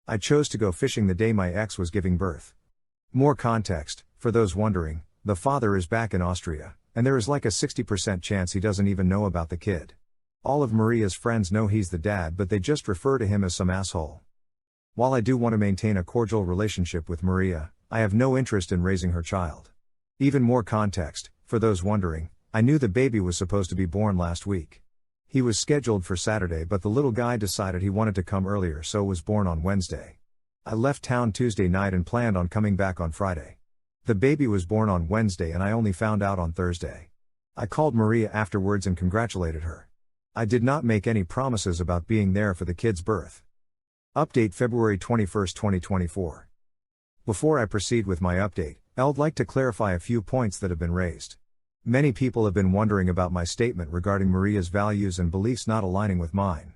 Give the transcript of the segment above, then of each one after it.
I chose to go fishing the day my ex was giving birth. More context, for those wondering, the father is back in Austria, and there is like a 60% chance he doesn't even know about the kid. All of Maria's friends know he's the dad, but they just refer to him as some asshole. While I do want to maintain a cordial relationship with Maria, I have no interest in raising her child. Even more context, for those wondering, I knew the baby was supposed to be born last week. He was scheduled for Saturday, but the little guy decided he wanted to come earlier, so was born on Wednesday. I left town Tuesday night and planned on coming back on Friday. The baby was born on Wednesday and I only found out on Thursday. I called Maria afterwards and congratulated her. I did not make any promises about being there for the kid's birth. Update February 21, 2024. Before I proceed with my update, I'd like to clarify a few points that have been raised. Many people have been wondering about my statement regarding Maria's values and beliefs not aligning with mine.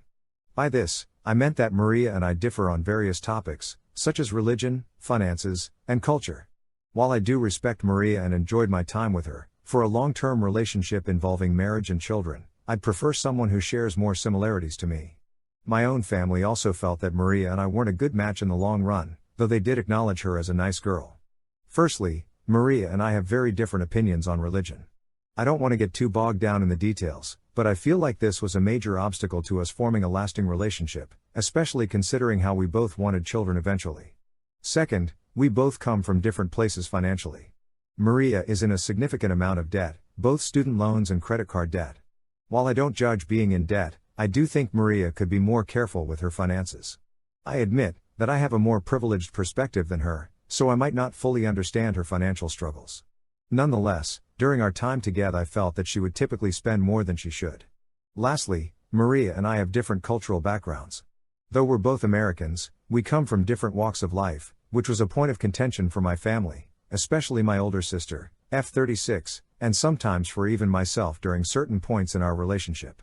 By this, I meant that Maria and I differ on various topics, such as religion, finances, and culture. While I do respect Maria and enjoyed my time with her, for a long-term relationship involving marriage and children, I'd prefer someone who shares more similarities to me. My own family also felt that Maria and I weren't a good match in the long run, though they did acknowledge her as a nice girl. Firstly, Maria and I have very different opinions on religion. I don't want to get too bogged down in the details, but I feel like this was a major obstacle to us forming a lasting relationship, especially considering how we both wanted children eventually. Second, we both come from different places financially. Maria is in a significant amount of debt, both student loans and credit card debt. While I don't judge being in debt, I do think Maria could be more careful with her finances. I admit that I have a more privileged perspective than her, so I might not fully understand her financial struggles. Nonetheless, during our time together I felt that she would typically spend more than she should. Lastly, Maria and I have different cultural backgrounds. Though we're both Americans, we come from different walks of life, which was a point of contention for my family, especially my older sister, F36, and sometimes for even myself during certain points in our relationship.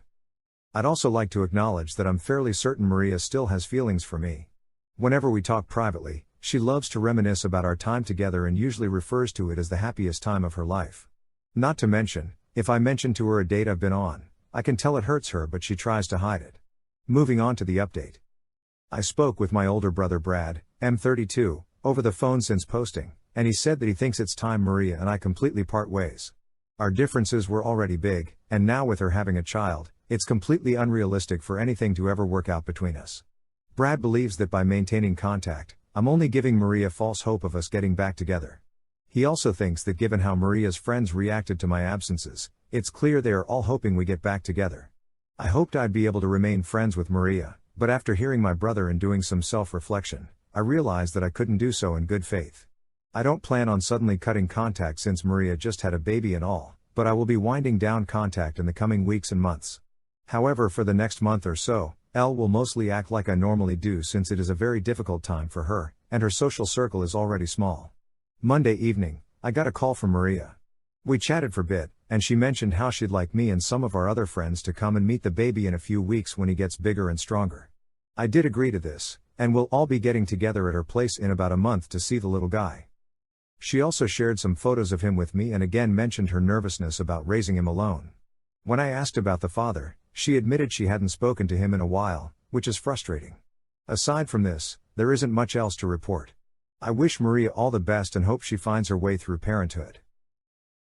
I'd also like to acknowledge that I'm fairly certain Maria still has feelings for me. Whenever we talk privately, she loves to reminisce about our time together and usually refers to it as the happiest time of her life. Not to mention, if I mention to her a date I've been on, I can tell it hurts her, but she tries to hide it. Moving on to the update. I spoke with my older brother Brad, M32, over the phone since posting, and he said that he thinks it's time Maria and I completely part ways. Our differences were already big, and now with her having a child, it's completely unrealistic for anything to ever work out between us. Brad believes that by maintaining contact, I'm only giving Maria false hope of us getting back together. He also thinks that given how Maria's friends reacted to my absences, it's clear they are all hoping we get back together. I hoped I'd be able to remain friends with Maria, but after hearing my brother and doing some self-reflection, I realized that I couldn't do so in good faith. I don't plan on suddenly cutting contact since Maria just had a baby and all, but I will be winding down contact in the coming weeks and months. However, for the next month or so, Elle will mostly act like I normally do since it is a very difficult time for her, and her social circle is already small. Monday evening, I got a call from Maria. We chatted for a bit, and she mentioned how she'd like me and some of our other friends to come and meet the baby in a few weeks when he gets bigger and stronger. I did agree to this, and we'll all be getting together at her place in about a month to see the little guy. She also shared some photos of him with me and again mentioned her nervousness about raising him alone. When I asked about the father, she admitted she hadn't spoken to him in a while, which is frustrating. Aside from this, there isn't much else to report. I wish Maria all the best and hope she finds her way through parenthood.